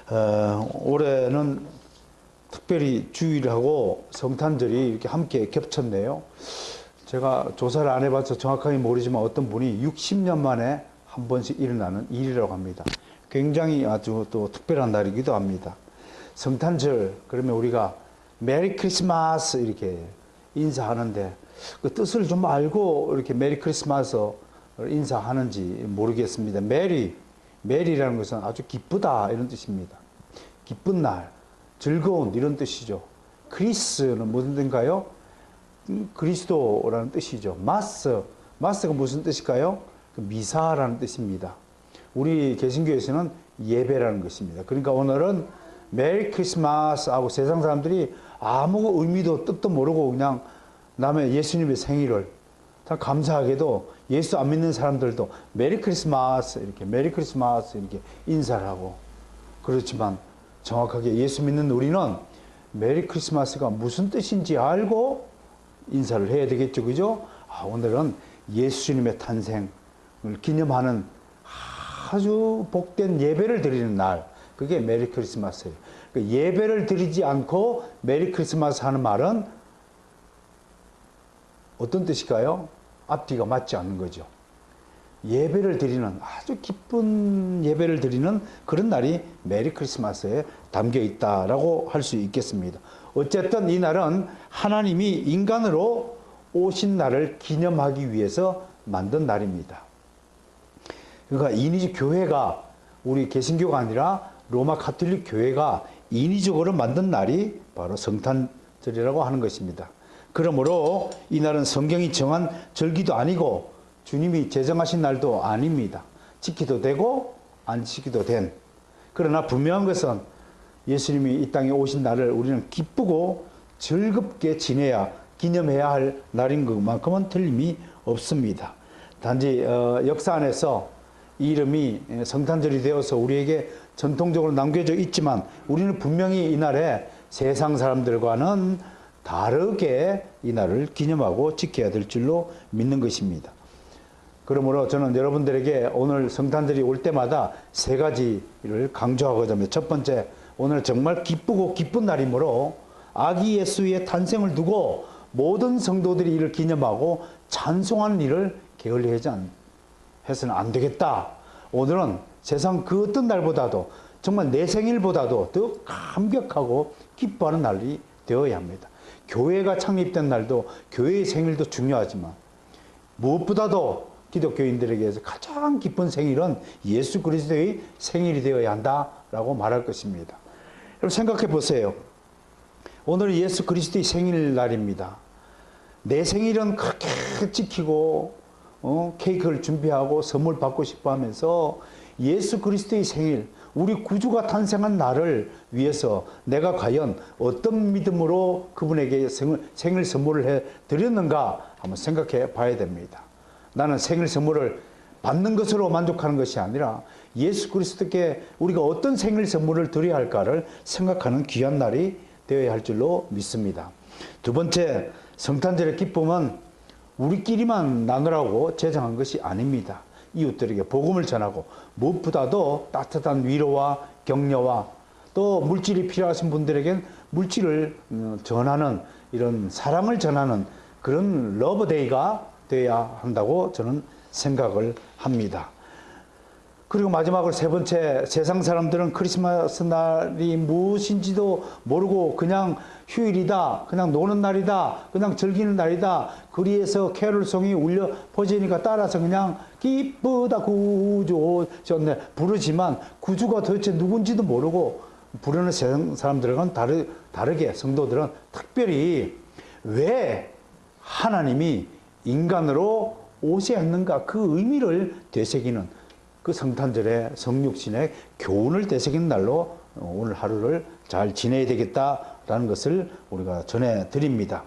올해는 특별히 주일하고 성탄절이 이렇게 함께 겹쳤네요. 제가 조사를 안 해봐서 정확하게 모르지만 어떤 분이 60년 만에 한 번씩 일어나는 일이라고 합니다. 굉장히 아주 또 특별한 날이기도 합니다. 성탄절, 그러면 우리가 메리 크리스마스 이렇게 인사하는데 그 뜻을 좀 알고 이렇게 메리 크리스마스 인사하는지 모르겠습니다. 메리라는 것은 아주 기쁘다 이런 뜻입니다. 기쁜 날, 즐거운 이런 뜻이죠. 크리스는 무슨 뜻인가요? 그리스도라는 뜻이죠. 마스가 무슨 뜻일까요? 미사라는 뜻입니다. 우리 개신교에서는 예배라는 것입니다. 그러니까 오늘은 메리 크리스마스 하고 세상 사람들이 아무 의미도 뜻도 모르고 그냥 남의 예수님의 생일을 참 감사하게도 예수 안 믿는 사람들도 메리 크리스마스 이렇게 인사를 하고, 그렇지만 정확하게 예수 믿는 우리는 메리 크리스마스가 무슨 뜻인지 알고 인사를 해야 되겠죠, 그죠? 오늘은 예수님의 탄생을 기념하는 아주 복된 예배를 드리는 날, 그게 메리 크리스마스예요. 그러니까 예배를 드리지 않고 메리 크리스마스 하는 말은 어떤 뜻일까요? 앞뒤가 맞지 않는 거죠. 예배를 드리는, 아주 기쁜 예배를 드리는 그런 날이 메리 크리스마스에 담겨 있다라고 할 수 있겠습니다. 어쨌든 이 날은 하나님이 인간으로 오신 날을 기념하기 위해서 만든 날입니다. 그러니까 인위적 교회가, 우리 개신교가 아니라 로마 가톨릭 교회가 인위적으로 만든 날이 바로 성탄절이라고 하는 것입니다. 그러므로 이 날은 성경이 정한 절기도 아니고 주님이 제정하신 날도 아닙니다. 지키도 되고 안 지키도 된. 그러나 분명한 것은 예수님이 이 땅에 오신 날을 우리는 기쁘고 즐겁게 지내야, 기념해야 할 날인 것만큼은 틀림이 없습니다. 단지 역사 안에서 이 이름이 성탄절이 되어서 우리에게 전통적으로 남겨져 있지만 우리는 분명히 이 날에 세상 사람들과는 다르게 이 날을 기념하고 지켜야 될 줄로 믿는 것입니다. 그러므로 저는 여러분들에게 오늘 성탄절이 올 때마다 세 가지를 강조하고자 합니다. 첫 번째, 오늘 정말 기쁘고 기쁜 날이므로 아기 예수의 탄생을 두고 모든 성도들이 이를 기념하고 찬송하는 일을 게을리해서는 안 되겠다. 오늘은 세상 그 어떤 날보다도, 정말 내 생일보다도 더 감격하고 기뻐하는 날이 되어야 합니다. 교회가 창립된 날도, 교회의 생일도 중요하지만 무엇보다도 기독교인들에게서 가장 기쁜 생일은 예수 그리스도의 생일이 되어야 한다라고 말할 것입니다. 여러분 생각해 보세요. 오늘은 예수 그리스도의 생일날입니다. 내 생일은 그렇게 지키고 케이크를 준비하고 선물 받고 싶어 하면서 예수 그리스도의 생일, 우리 구주가 탄생한 날을 위해서 내가 과연 어떤 믿음으로 그분에게 생일 선물을 해 드렸는가 한번 생각해 봐야 됩니다. 나는 생일 선물을 받는 것으로 만족하는 것이 아니라 예수 그리스도께 우리가 어떤 생일 선물을 드려야 할까를 생각하는 귀한 날이 되어야 할 줄로 믿습니다. 두 번째, 성탄절의 기쁨은 우리끼리만 나누라고 제정한 것이 아닙니다. 이웃들에게 복음을 전하고 무엇보다도 따뜻한 위로와 격려와 또 물질이 필요하신 분들에겐 물질을 전하는, 이런 사랑을 전하는 그런 러브데이가 되어야 한다고 저는 생각을 합니다. 그리고 마지막으로 세 번째, 세상 사람들은 크리스마스 날이 무엇인지도 모르고 그냥 휴일이다, 그냥 노는 날이다, 그냥 즐기는 날이다, 거리에서 캐롤송이 울려 퍼지니까 따라서 그냥 기쁘다 구주 오셨네 부르지만 구주가 도대체 누군지도 모르고 부르는 세상 사람들은 다르게, 성도들은 특별히 왜 하나님이 인간으로 오셔야 했는가, 그 의미를 되새기는, 그 성탄절의 성육신의 교훈을 되새기는 날로 오늘 하루를 잘 지내야 되겠다라는 것을 우리가 전해드립니다.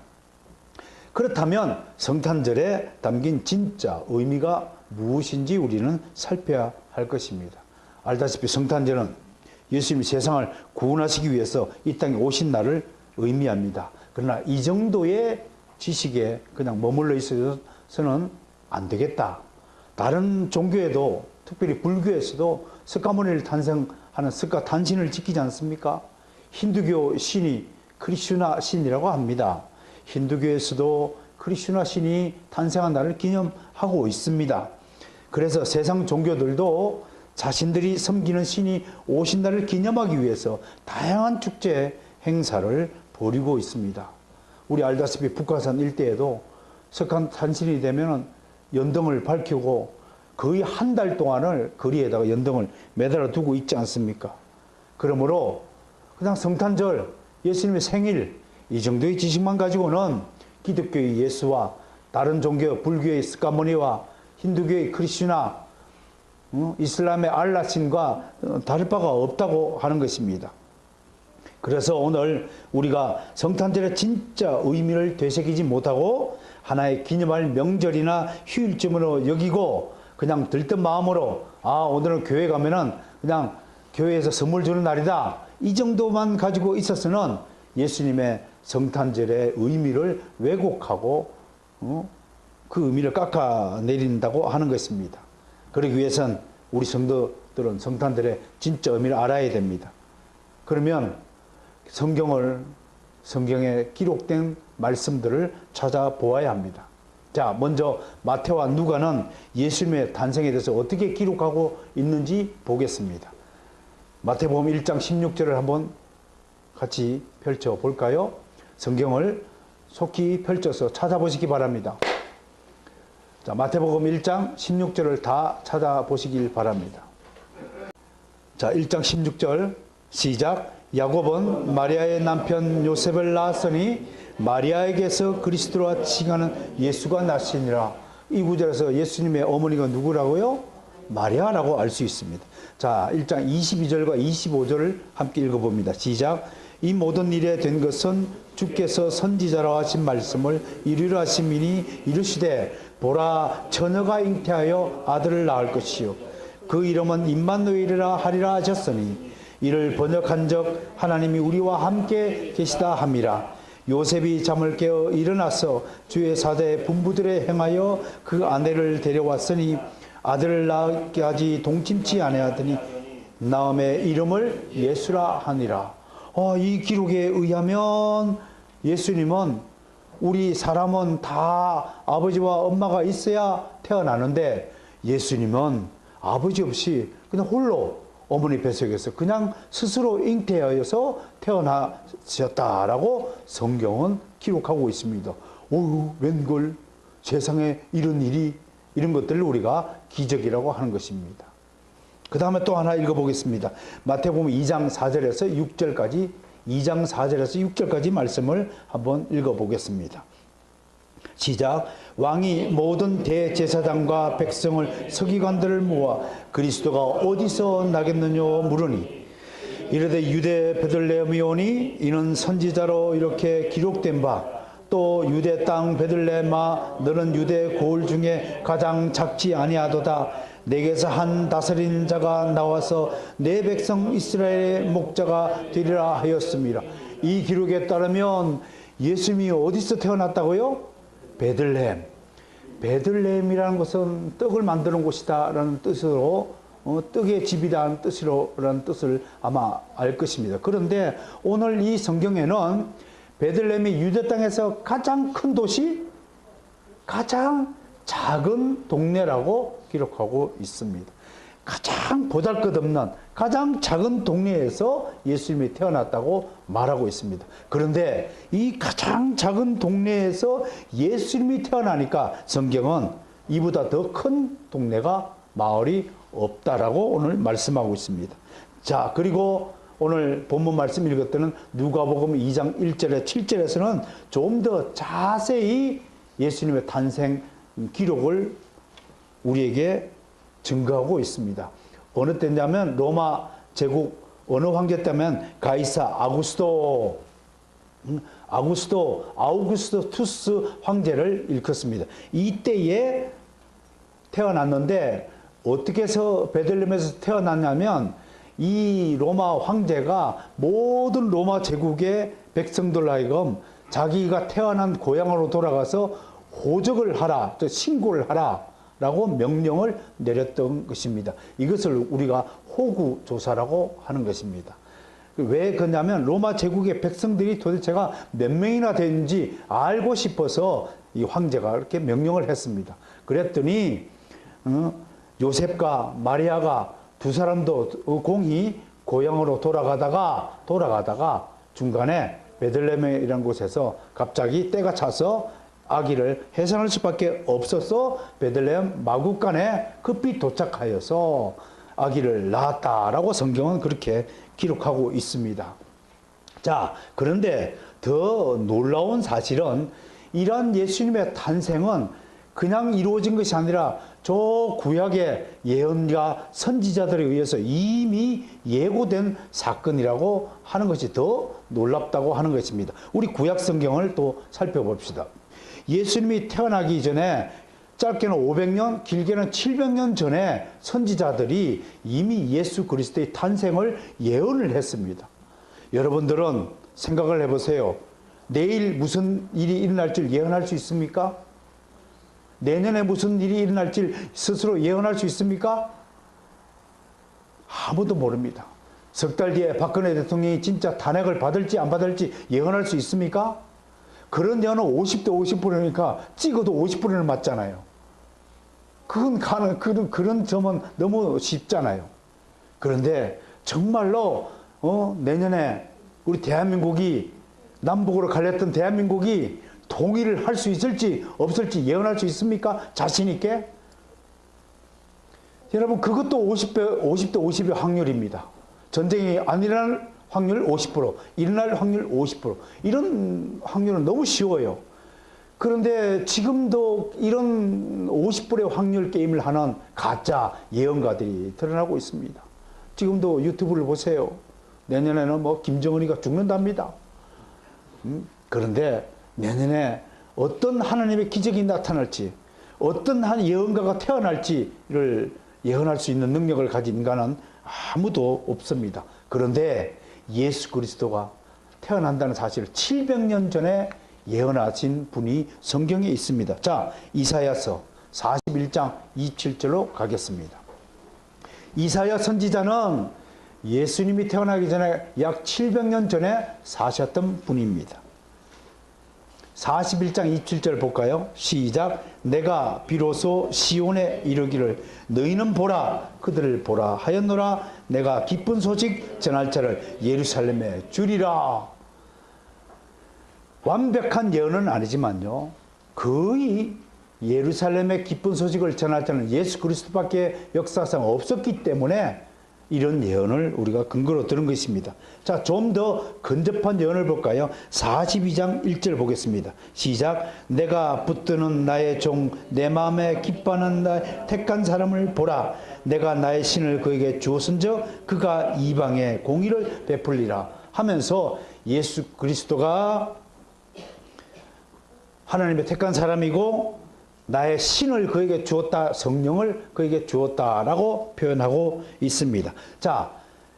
그렇다면 성탄절에 담긴 진짜 의미가 무엇인지 우리는 살펴야 할 것입니다. 알다시피 성탄절은 예수님이 세상을 구원하시기 위해서 이 땅에 오신 날을 의미합니다. 그러나 이 정도의 지식에 그냥 머물러 있어서는 안 되겠다. 다른 종교에도 특별히 불교에서도 석가모니를 탄생하는 석가 탄신을 지키지 않습니까? 힌두교 신이 크리슈나 신이라고 합니다. 힌두교에서도 크리슈나 신이 탄생한 날을 기념하고 있습니다. 그래서 세상 종교들도 자신들이 섬기는 신이 오신 날을 기념하기 위해서 다양한 축제 행사를 벌이고 있습니다. 우리 알다시피 북한산 일대에도 석가탄신이 되면 연등을 밝히고 거의 한 달 동안을 거리에다가 연등을 매달아 두고 있지 않습니까? 그러므로 그냥 성탄절, 예수님의 생일 이 정도의 지식만 가지고는 기독교의 예수와 다른 종교, 불교의 스카모니와 힌두교의 크리슈나, 이슬람의 알라신과 다를 바가 없다고 하는 것입니다. 그래서 오늘 우리가 성탄절의 진짜 의미를 되새기지 못하고 하나의 기념할 명절이나 휴일쯤으로 여기고 그냥 들뜬 마음으로 오늘은 교회 가면은 그냥 교회에서 선물 주는 날이다, 이 정도만 가지고 있어서는 예수님의 성탄절의 의미를 왜곡하고 그 의미를 깎아내린다고 하는 것입니다. 그러기 위해선 우리 성도들은 성탄절의 진짜 의미를 알아야 됩니다. 그러면 성경에 기록된 말씀들을 찾아보아야 합니다. 자, 먼저 마태와 누가는 예수님의 탄생에 대해서 어떻게 기록하고 있는지 보겠습니다. 마태복음 1장 16절을 한번 같이 펼쳐볼까요? 성경을 속히 펼쳐서 찾아보시기 바랍니다. 자, 마태복음 1장 16절을 다 찾아보시길 바랍니다. 자, 1장 16절 시작. 야곱은 마리아의 남편 요셉을 낳았으니 마리아에게서 그리스도라 칭하는 예수가 나시니라. 이 구절에서 예수님의 어머니가 누구라고요? 마리아라고 알 수 있습니다. 자, 1장 22절과 25절을 함께 읽어봅니다. 시작. 이 모든 일에 된 것은 주께서 선지자로 하신 말씀을 이루려 하심이니 이르시되 보라 처녀가 잉태하여 아들을 낳을 것이요 그 이름은 임마누엘이라 하리라 하셨으니 이를 번역한적 하나님이 우리와 함께 계시다 함이라. 요셉이 잠을 깨어 일어나서 주의 사대 분부들에 행하여 그 아내를 데려왔으니 아들을 낳기까지 동침치 아니하더니 나음의 이름을 예수라 하니라. 이 기록에 의하면 예수님은 우리 사람은 다 아버지와 엄마가 있어야 태어나는데 예수님은 아버지 없이 그냥 홀로 어머니 뱃속에서 그냥 스스로 잉태하여서 태어나셨다라고 성경은 기록하고 있습니다. 웬걸 세상에 이런 일이, 이런 것들을 우리가 기적이라고 하는 것입니다. 그 다음에 또 하나 읽어보겠습니다. 마태복음 2장 4절에서 6절까지 2장 4절에서 6절까지 말씀을 한번 읽어보겠습니다. 시작. 왕이 모든 대제사장과 백성을 서기관들을 모아 그리스도가 어디서 나겠느냐 물으니 이르되 유대 베들레헴이 오니 이는 선지자로 이렇게 기록된 바 또 유대 땅 베들레헴아 너는 유대 고을 중에 가장 작지 아니하도다. 내게서 한 다스리는 자가 나와서 내 백성 이스라엘의 목자가 되리라 하였습니다. 이 기록에 따르면 예수님이 어디서 태어났다고요? 베들레헴. 베들레헴이라는 것은 떡을 만드는 곳이다라는 뜻으로 떡의 집이라는 뜻을 아마 알 것입니다. 그런데 오늘 이 성경에는 베들레헴이 유대 땅에서 가장 큰 도시, 가장 작은 동네라고 기록하고 있습니다. 가장 보잘것없는 가장 작은 동네에서 예수님이 태어났다고 말하고 있습니다. 그런데 이 가장 작은 동네에서 예수님이 태어나니까 성경은 이보다 더 큰 동네가 마을이 없다라고 오늘 말씀하고 있습니다. 자, 그리고 오늘 본문 말씀 읽었던 누가복음 2장 1절에 7절에서는 좀 더 자세히 예수님의 탄생 기록을 우리에게 증거하고 있습니다. 어느 때냐면 로마 제국 어느 황제 때면 가이사 아우구스토투스 황제를 일컫습니다. 이때에 태어났는데 어떻게 해서 베들레헴에서 태어났냐면 이 로마 황제가 모든 로마 제국의 백성들 하여금 자기가 태어난 고향으로 돌아가서 호적을 하라, 신고를 하라 라고 명령을 내렸던 것입니다. 이것을 우리가 호구조사라고 하는 것입니다. 왜 그러냐면 로마 제국의 백성들이 도대체가 몇 명이나 되는지 알고 싶어서 이 황제가 이렇게 명령을 했습니다. 그랬더니 요셉과 마리아가 두 사람도 공히 고향으로 돌아가다가 중간에 베들레헴이라는 곳에서 갑자기 때가 차서 아기를 해산할 수밖에 없어서 베들레헴 마구간에 급히 도착하여서 아기를 낳았다라고 성경은 그렇게 기록하고 있습니다. 자, 그런데 더 놀라운 사실은 이러한 예수님의 탄생은 그냥 이루어진 것이 아니라 저 구약의 예언과 선지자들에 의해서 이미 예고된 사건이라고 하는 것이 더 놀랍다고 하는 것입니다. 우리 구약 성경을 또 살펴봅시다. 예수님이 태어나기 전에 짧게는 500년, 길게는 700년 전에 선지자들이 이미 예수 그리스도의 탄생을 예언을 했습니다. 여러분들은 생각을 해보세요. 내일 무슨 일이 일어날지 예언할 수 있습니까? 내년에 무슨 일이 일어날지 스스로 예언할 수 있습니까? 아무도 모릅니다. 석 달 뒤에 박근혜 대통령이 진짜 탄핵을 받을지 안 받을지 예언할 수 있습니까? 그런 예언은 50대 50%니까 찍어도 50%는 맞잖아요. 그런 점은 너무 쉽잖아요. 그런데 정말로 내년에 우리 대한민국이 남북으로 갈렸던 대한민국이 통일을 할 수 있을지 없을지 예언할 수 있습니까? 자신 있게? 여러분, 그것도 50대 50의 확률입니다. 전쟁이 안 일어날 확률 50%, 일어날 확률 50%. 이런 확률은 너무 쉬워요. 그런데 지금도 이런 50%의 확률 게임을 하는 가짜 예언가들이 드러나고 있습니다. 지금도 유튜브를 보세요. 내년에는 뭐 김정은이가 죽는답니다. 그런데 내년에 어떤 하나님의 기적이 나타날지, 어떤 한 예언가가 태어날지를 예언할 수 있는 능력을 가진 인간은 아무도 없습니다. 그런데 예수 그리스도가 태어난다는 사실을 700년 전에 예언하신 분이 성경에 있습니다. 자, 이사야서 41장 27절로 가겠습니다. 이사야 선지자는 예수님이 태어나기 전에 약 700년 전에 사셨던 분입니다. 41장 27절 볼까요? 시작. 내가 비로소 시온에 이르기를 너희는 보라 그들을 보라 하였노라. 내가 기쁜 소식 전할 자를 예루살렘에 주리라. 완벽한 예언은 아니지만요, 거의 예루살렘의 기쁜 소식을 전할 자는 예수 그리스도밖에 역사상 없었기 때문에 이런 예언을 우리가 근거로 들은 것입니다. 자, 좀 더 근접한 예언을 볼까요? 42장 1절 보겠습니다. 시작. 내가 붙드는 나의 종, 내 마음에 기뻐하는 나의 택한 사람을 보라. 내가 나의 신을 그에게 주었은즉 그가 이방에 공의를 베풀리라 하면서 예수 그리스도가 하나님의 택한 사람이고 나의 신을 그에게 주었다, 성령을 그에게 주었다라고 표현하고 있습니다. 자,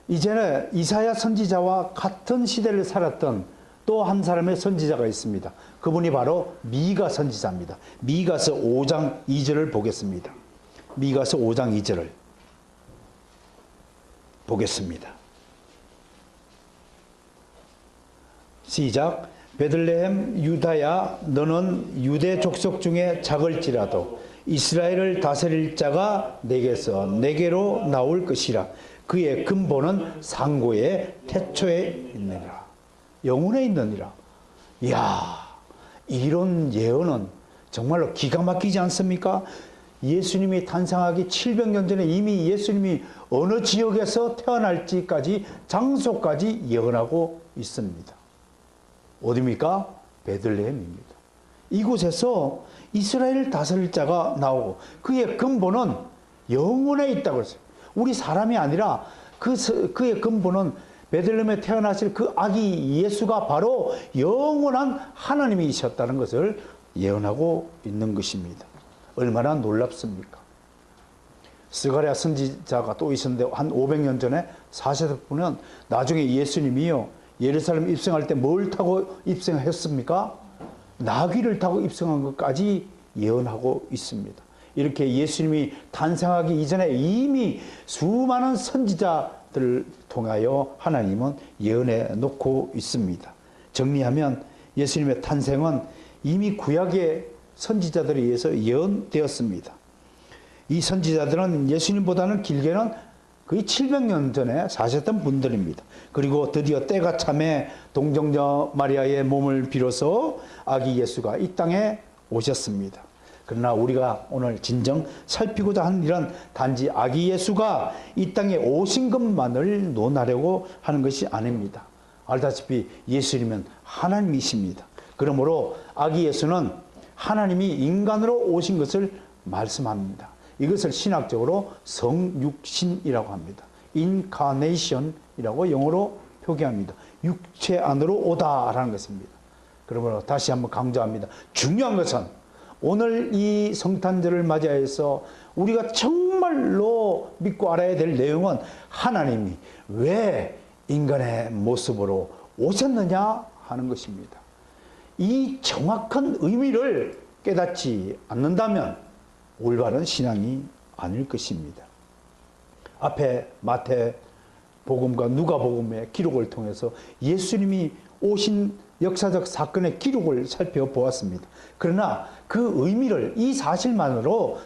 이제는 이사야 선지자와 같은 시대를 살았던 또 한 사람의 선지자가 있습니다. 그분이 바로 미가 선지자입니다. 미가서 5장 2절을 보겠습니다. 미가서 5장 2절을 보겠습니다. 시작. 베들레헴 유다야 너는 유대 족속 중에 작을지라도 이스라엘을 다스릴 자가 내게로 나올 것이라. 그의 근본은 상고의 태초에 있느니라. 영혼에 있느니라. 이야, 이런 예언은 정말로 기가 막히지 않습니까? 예수님이 탄생하기 700년 전에 이미 예수님이 어느 지역에서 태어날지까지 장소까지 예언하고 있습니다. 어디입니까? 베들레헴입니다. 이곳에서 이스라엘 다스릴 자가 나오고 그의 근본은 영혼에 있다고 했어요. 우리 사람이 아니라 그의 근본은 베들레헴에 태어나실 그 아기 예수가 바로 영원한 하나님이셨다는 것을 예언하고 있는 것입니다. 얼마나 놀랍습니까? 스가랴 선지자가 또 있었는데 한 500년 전에 사셨던 분은 나중에 예수님이요 예루살렘 입성할 때 뭘 타고 입성했습니까? 나귀를 타고 입성한 것까지 예언하고 있습니다. 이렇게 예수님이 탄생하기 이전에 이미 수많은 선지자들을 통하여 하나님은 예언해 놓고 있습니다. 정리하면 예수님의 탄생은 이미 구약의 선지자들에 의해서 예언되었습니다. 이 선지자들은 예수님보다는 길게는 거의 700년 전에 사셨던 분들입니다. 그리고 드디어 때가 참에 동정녀 마리아의 몸을 빌어서 아기 예수가 이 땅에 오셨습니다. 그러나 우리가 오늘 진정 살피고자 하는 일은 단지 아기 예수가 이 땅에 오신 것만을 논하려고 하는 것이 아닙니다. 알다시피 예수님은 하나님이십니다. 그러므로 아기 예수는 하나님이 인간으로 오신 것을 말씀합니다. 이것을 신학적으로 성육신이라고 합니다. incarnation이라고 영어로 표기합니다. 육체 안으로 오다라는 것입니다. 그러므로 다시 한번 강조합니다. 중요한 것은 오늘 이 성탄절을 맞이해서 우리가 정말로 믿고 알아야 될 내용은 하나님이 왜 인간의 모습으로 오셨느냐 하는 것입니다. 이 정확한 의미를 깨닫지 않는다면 올바른 신앙이 아닐 것입니다. 앞에 마태복음과 누가복음의 기록을 통해서 예수님이 오신 역사적 사건의 기록을 살펴보았습니다. 그러나 그 의미를 이 사실만으로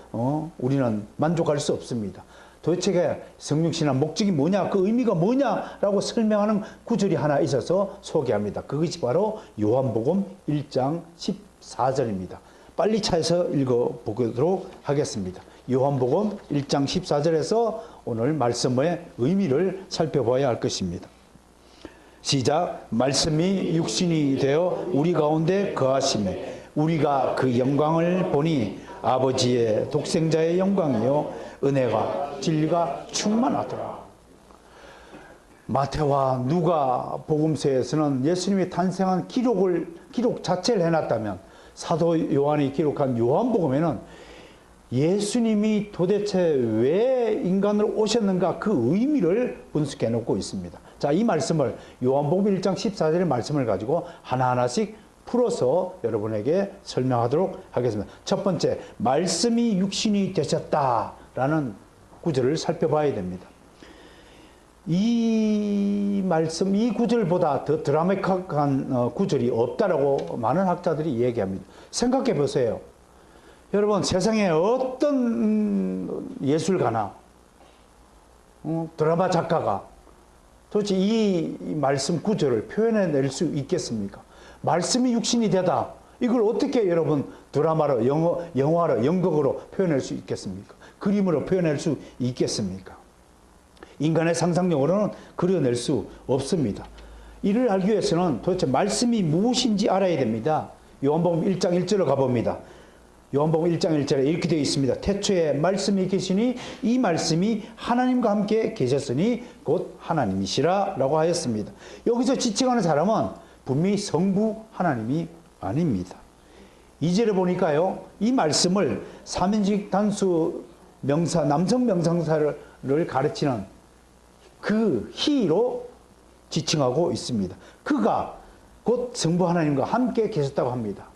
우리는 만족할 수 없습니다. 도대체 성육신의 목적이 뭐냐, 그 의미가 뭐냐라고 설명하는 구절이 하나 있어서 소개합니다. 그것이 바로 요한복음 1장 14절입니다. 빨리 차에서 읽어보도록 하겠습니다. 요한복음 1장 14절에서 오늘 말씀의 의미를 살펴봐야 할 것입니다. 시작. 말씀이 육신이 되어 우리 가운데 거하시매 우리가 그 영광을 보니 아버지의 독생자의 영광이요 은혜가 진리가 충만하더라. 마태와 누가 복음서에서는 예수님이 탄생한 기록 자체를 해놨다면 사도 요한이 기록한 요한복음에는 예수님이 도대체 왜 인간으로 오셨는가 그 의미를 분석해 놓고 있습니다. 자, 이 말씀을 요한복음 1장 14절의 말씀을 가지고 하나하나씩 풀어서 여러분에게 설명하도록 하겠습니다. 첫 번째, 말씀이 육신이 되셨다라는 구절을 살펴봐야 됩니다. 이 말씀, 이 구절보다 더 드라마틱한 구절이 없다라고 많은 학자들이 얘기합니다. 생각해 보세요. 여러분, 세상에 어떤 예술가나 드라마 작가가 도대체 이 말씀 구절을 표현해낼 수 있겠습니까? 말씀이 육신이 되다. 이걸 어떻게 여러분 드라마로, 영화로, 연극으로 표현할 수 있겠습니까? 그림으로 표현할 수 있겠습니까? 인간의 상상력으로는 그려낼 수 없습니다. 이를 알기 위해서는 도대체 말씀이 무엇인지 알아야 됩니다. 요한복음 1장 1절로 가봅니다. 요한복음 1장 1절에 이렇게 되어 있습니다. 태초에 말씀이 계시니 이 말씀이 하나님과 함께 계셨으니 곧 하나님이시라 라고 하였습니다. 여기서 지칭하는 사람은 분명히 성부 하나님이 아닙니다. 2절에 보니까요, 이 말씀을 삼인직 단수 명사, 남성 명상사를 가르치는 그 히로 지칭하고 있습니다. 그가 곧 성부 하나님과 함께 계셨다고 합니다.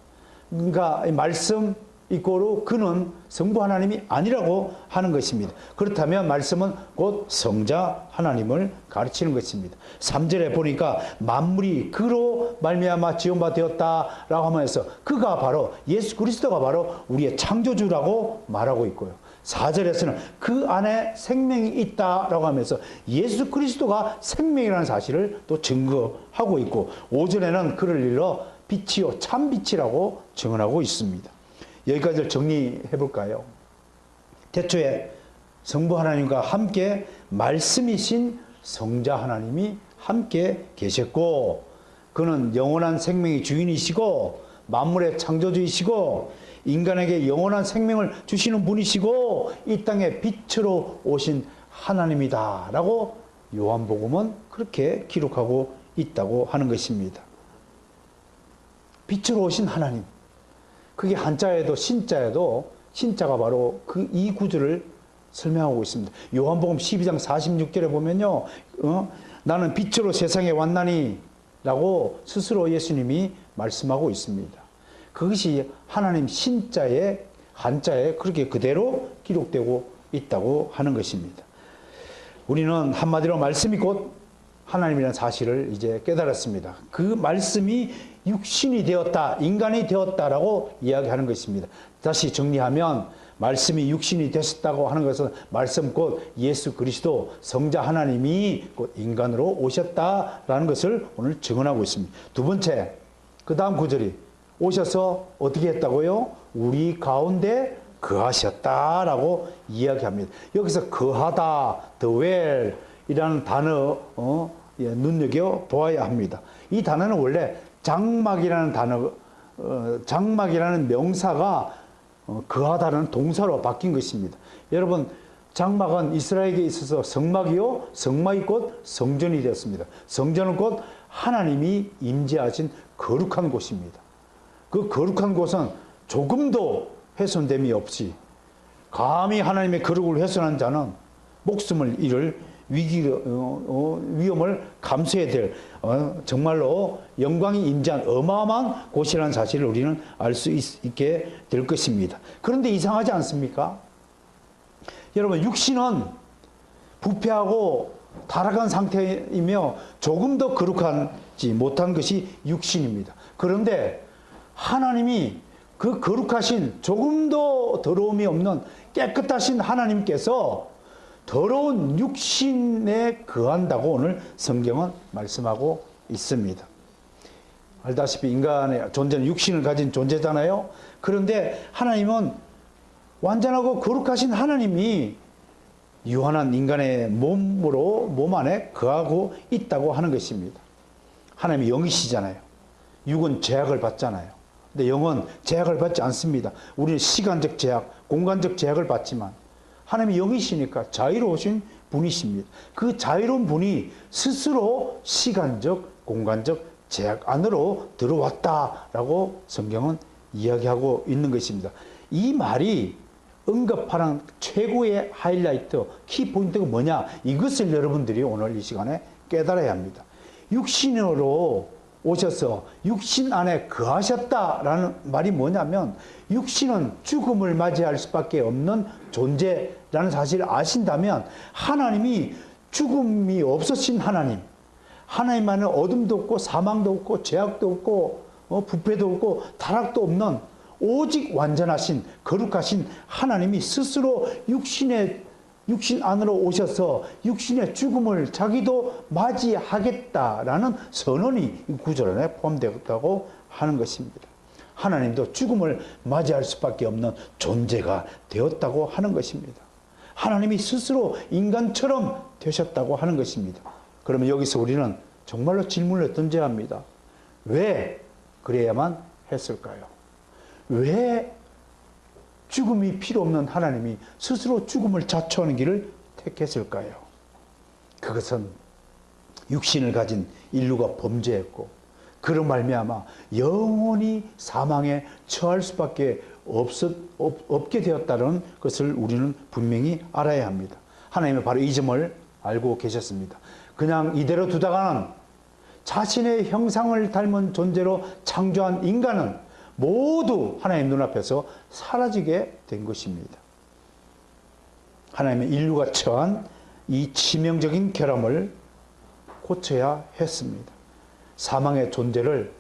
그러니까 말씀 이꼬로 그는 성부 하나님이 아니라고 하는 것입니다. 그렇다면 말씀은 곧 성자 하나님을 가르치는 것입니다. 3절에 보니까 만물이 그로 말미암아 지음바 되었다라고 하면서 그가 바로 예수 그리스도가 바로 우리의 창조주라고 말하고 있고요. 4절에서는 그 안에 생명이 있다라고 하면서 예수 그리스도가 생명이라는 사실을 또 증거하고 있고 5절에는 그를 일러 빛이요 참빛이라고 증언하고 있습니다. 여기까지를 정리해 볼까요? 태초에 성부 하나님과 함께 말씀이신 성자 하나님이 함께 계셨고 그는 영원한 생명의 주인이시고 만물의 창조주이시고 인간에게 영원한 생명을 주시는 분이시고 이 땅에 빛으로 오신 하나님이다 라고 요한복음은 그렇게 기록하고 있다고 하는 것입니다. 빛으로 오신 하나님, 그게 한자에도 신자에도 신자가 바로 그 이 구절을 설명하고 있습니다. 요한복음 12장 46절에 보면요, 나는 빛으로 세상에 왔나니 라고 스스로 예수님이 말씀하고 있습니다. 그것이 하나님 신자의 한자에 그렇게 그대로 기록되고 있다고 하는 것입니다. 우리는 한마디로 말씀이 곧 하나님이라는 사실을 이제 깨달았습니다. 그 말씀이 육신이 되었다, 인간이 되었다라고 이야기하는 것입니다. 다시 정리하면 말씀이 육신이 되셨다고 하는 것은 말씀 곧 예수 그리스도 성자 하나님이 곧 인간으로 오셨다라는 것을 오늘 증언하고 있습니다. 두 번째, 그 다음 구절이 오셔서 어떻게 했다고요? 우리 가운데 거하셨다라고 이야기합니다. 여기서 거하다, dwell 이라는 단어 눈여겨 보아야 합니다. 이 단어는 원래 장막이라는 단어, 장막이라는 명사가 거하다는 동사로 바뀐 것입니다. 여러분, 장막은 이스라엘에게 있어서 성막이요, 성막이 곧 성전이 되었습니다. 성전은 곧 하나님이 임재하신 거룩한 곳입니다. 그 거룩한 곳은 조금도 훼손됨이 없이 감히 하나님의 거룩을 훼손한 자는 목숨을 잃을 위험을 감수해야 될 정말로 영광이 임재한 어마어마한 곳이라는 사실을 우리는 알 수 있게 될 것입니다. 그런데 이상하지 않습니까? 여러분, 육신은 부패하고 타락한 상태이며 조금 더 거룩하지 못한 것이 육신입니다. 그런데 하나님이 그 거룩하신 조금도 더러움이 없는 깨끗하신 하나님께서 더러운 육신에 거한다고 오늘 성경은 말씀하고 있습니다. 알다시피 인간의 존재는 육신을 가진 존재잖아요. 그런데 하나님은 완전하고 거룩하신 하나님이 유한한 인간의 몸 안에 거하고 있다고 하는 것입니다. 하나님이 영이시잖아요. 육은 제약을 받잖아요. 근데 영은 제약을 받지 않습니다. 우리는 시간적 제약, 공간적 제약을 받지만 하나님이 영이시니까 자유로우신 분이십니다. 그 자유로운 분이 스스로 시간적, 공간적 제약 안으로 들어왔다라고 성경은 이야기하고 있는 것입니다. 이 말이 언급하는 최고의 하이라이트, 키포인트가 뭐냐? 이것을 여러분들이 오늘 이 시간에 깨달아야 합니다. 육신으로 오셔서 육신 안에 거하셨다라는 말이 뭐냐면 육신은 죽음을 맞이할 수밖에 없는 존재라는 사실을 아신다면 하나님이 죽음이 없으신 하나님만은 어둠도 없고 사망도 없고 죄악도 없고 부패도 없고 타락도 없는 오직 완전하신 거룩하신 하나님이 스스로 육신 안으로 오셔서 육신의 죽음을 자기도 맞이하겠다라는 선언이 이 구절 안에 포함되었다고 하는 것입니다. 하나님도 죽음을 맞이할 수밖에 없는 존재가 되었다고 하는 것입니다. 하나님이 스스로 인간처럼 되셨다고 하는 것입니다. 그러면 여기서 우리는 정말로 질문을 던져야 합니다. 왜 그래야만 했을까요? 왜 죽음이 필요 없는 하나님이 스스로 죽음을 자초하는 길을 택했을까요? 그것은 육신을 가진 인류가 범죄했고 그런 말미암아 영원히 사망에 처할 수밖에 없게 되었다는 것을 우리는 분명히 알아야 합니다. 하나님은 바로 이 점을 알고 계셨습니다. 그냥 이대로 두다가는 자신의 형상을 닮은 존재로 창조한 인간은 모두 하나님 눈앞에서 사라지게 된 것입니다. 하나님은 인류가 처한 이 치명적인 결함을 고쳐야 했습니다. 사망의 존재를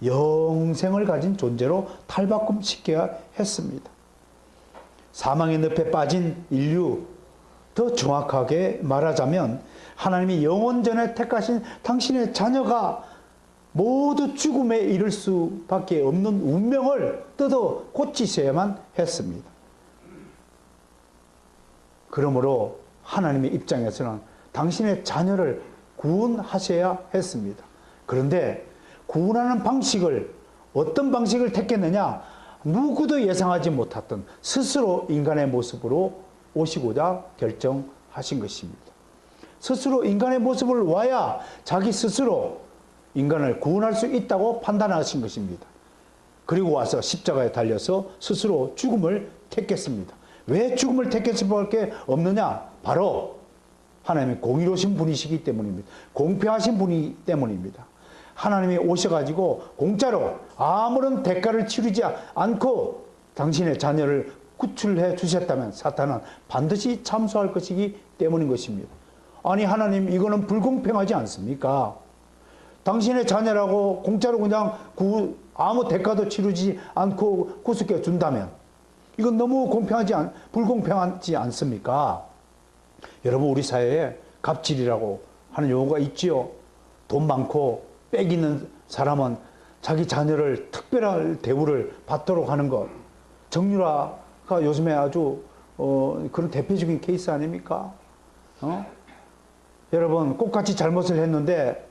영생을 가진 존재로 탈바꿈시켜야 했습니다. 사망의 늪에 빠진 인류, 더 정확하게 말하자면 하나님이 영원전에 택하신 당신의 자녀가 모두 죽음에 이를 수밖에 없는 운명을 뜯어 고치셔야만 했습니다. 그러므로 하나님의 입장에서는 당신의 자녀를 구원하셔야 했습니다. 그런데 구원하는 방식을 어떤 방식을 택했느냐? 누구도 예상하지 못했던 스스로 인간의 모습으로 오시고자 결정하신 것입니다. 스스로 인간의 모습을 와야 자기 스스로 인간을 구원할 수 있다고 판단하신 것입니다. 그리고 와서 십자가에 달려서 스스로 죽음을 택했습니다. 왜 죽음을 택했을 수밖에 없느냐? 바로 하나님이 공의로우신 분이시기 때문입니다. 공평하신 분이기 때문입니다. 하나님이 오셔가지고 공짜로 아무런 대가를 치르지 않고 당신의 자녀를 구출해 주셨다면 사탄은 반드시 참소할 것이기 때문인 것입니다. 아니 하나님, 이거는 불공평하지 않습니까? 당신의 자녀라고 공짜로 그냥 아무 대가도 치르지 않고 구속해 준다면 이건 너무 불공평하지 않습니까? 여러분, 우리 사회에 갑질이라고 하는 용어가 있지요. 돈 많고 빽 있는 사람은 자기 자녀를 특별한 대우를 받도록 하는 것. 정유라가 요즘에 아주 그런 대표적인 케이스 아닙니까? 여러분, 똑같이 잘못을 했는데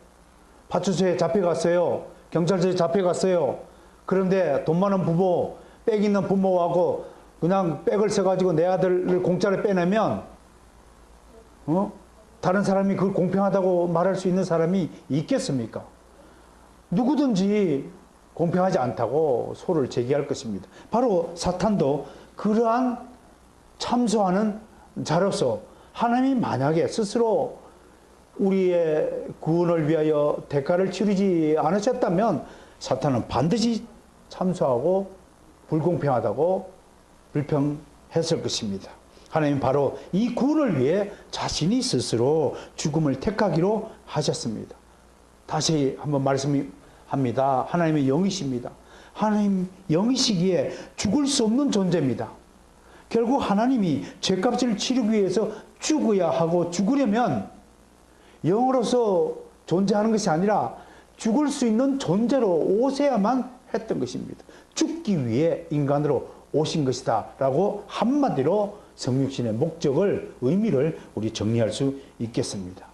파출소에 잡혀갔어요. 경찰서에 잡혀갔어요. 그런데 돈 많은 부모, 빽 있는 부모하고 그냥 빽을 써가지고 내 아들을 공짜로 빼내면 다른 사람이 그걸 공평하다고 말할 수 있는 사람이 있겠습니까? 누구든지 공평하지 않다고 소를 제기할 것입니다. 바로 사탄도 그러한 참소하는 자로서 하나님이 만약에 스스로 우리의 구원을 위하여 대가를 치르지 않으셨다면 사탄은 반드시 참소하고 불공평하다고 불평했을 것입니다. 하나님 바로 이 구원을 위해 자신이 스스로 죽음을 택하기로 하셨습니다. 다시 한번 말씀합니다. 하나님의 영이십니다. 하나님 영이시기에 죽을 수 없는 존재입니다. 결국 하나님이 죄값을 치르기 위해서 죽어야 하고 죽으려면 영으로서 존재하는 것이 아니라 죽을 수 있는 존재로 오셔야만 했던 것입니다. 죽기 위해 인간으로 오신 것이다 라고 한마디로 성육신의 목적을, 의미를 우리 정리할 수 있겠습니다.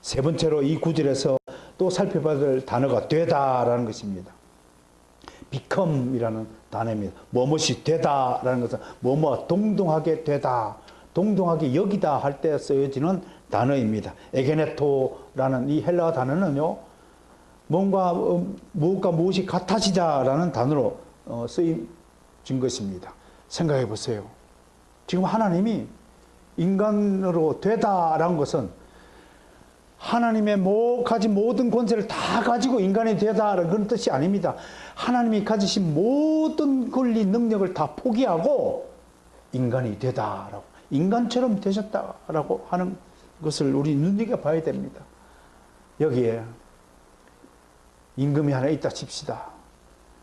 세 번째로 이 구절에서 또 살펴봐야 될 단어가 되다라는 것입니다. become이라는 단어입니다. 뭐뭇이 되다라는 것은 뭐뭐 동동하게 되다, 동동하게 여기다 할 때 쓰여지는 단어입니다. 에게네토라는 이 헬라어 단어는요, 무엇과 무엇이 같아지자라는 단어로 쓰여진 것입니다. 생각해 보세요. 지금 하나님이 인간으로 되다라는 것은 하나님의 가진 모든 권세를 다 가지고 인간이 되다라는 그런 뜻이 아닙니다. 하나님이 가지신 모든 권리, 능력을 다 포기하고 인간이 되다라고, 인간처럼 되셨다라고 하는 것을 우리 눈여겨봐야 됩니다. 여기에 임금이 하나 있다 칩시다.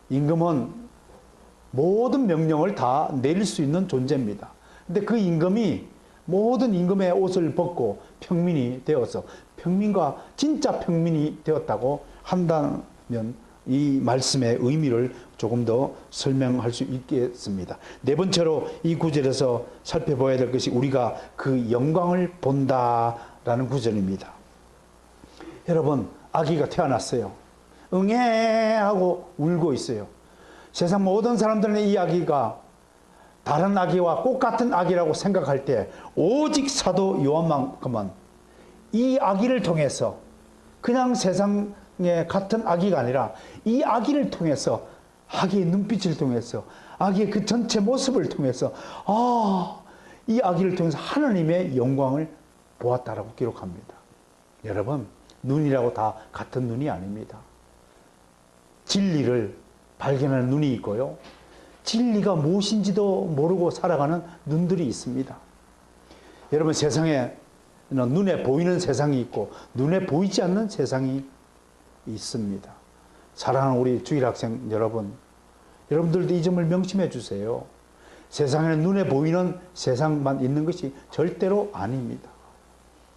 임금은 모든 명령을 다 내릴 수 있는 존재입니다. 근데 그 임금이 모든 임금의 옷을 벗고 평민이 되어서 평민과 진짜 평민이 되었다고 한다면 이 말씀의 의미를 조금 더 설명할 수 있겠습니다. 네 번째로 이 구절에서 살펴봐야 될 것이 우리가 그 영광을 본다라는 구절입니다. 여러분, 아기가 태어났어요. 응애 하고 울고 있어요. 세상 모든 사람들은 이 아기가 다른 아기와 똑같은 아기라고 생각할 때 오직 사도 요한만큼은 이 아기를 통해서 그냥 세상에 같은 아기가 아니라 이 아기를 통해서, 아기의 눈빛을 통해서, 아기의 그 전체 모습을 통해서 이 아기를 통해서 하나님의 영광을 보았다라고 기록합니다. 여러분, 눈이라고 다 같은 눈이 아닙니다. 진리를 발견하는 눈이 있고요, 진리가 무엇인지도 모르고 살아가는 눈들이 있습니다. 여러분, 세상에 눈에 보이는 세상이 있고 눈에 보이지 않는 세상이 있습니다. 사랑하는 우리 주일학생 여러분, 여러분들도 이 점을 명심해 주세요. 세상에는 눈에 보이는 세상만 있는 것이 절대로 아닙니다.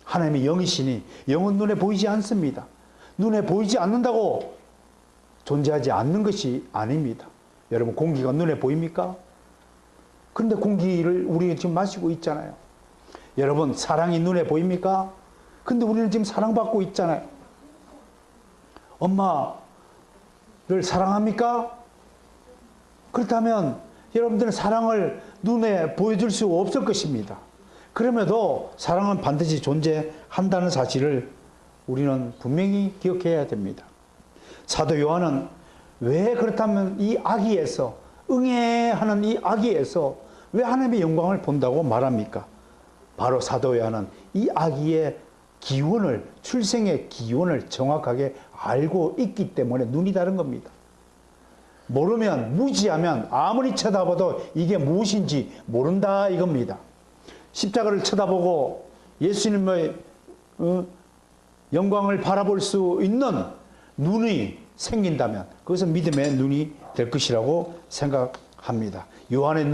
하나님의 영이시니 영은 눈에 보이지 않습니다. 눈에 보이지 않는다고 존재하지 않는 것이 아닙니다. 여러분, 공기가 눈에 보입니까? 그런데 공기를 우리가 지금 마시고 있잖아요. 여러분, 사랑이 눈에 보입니까? 근데 우리는 지금 사랑받고 있잖아요. 엄마를 사랑합니까? 그렇다면 여러분들은 사랑을 눈에 보여줄 수 없을 것입니다. 그럼에도 사랑은 반드시 존재한다는 사실을 우리는 분명히 기억해야 됩니다. 사도 요한은 왜 그렇다면 이 아기에서, 응애하는 이 아기에서 왜 하나님의 영광을 본다고 말합니까? 바로 사도 요한은 이 아기의 기원을, 출생의 기원을 정확하게 알고 있기 때문에 눈이 다른 겁니다. 모르면, 무지하면 아무리 쳐다봐도 이게 무엇인지 모른다 이겁니다. 십자가를 쳐다보고 예수님의 영광을 바라볼 수 있는 눈이 생긴다면 그것은 믿음의 눈이 될 것이라고 생각합니다. 요한의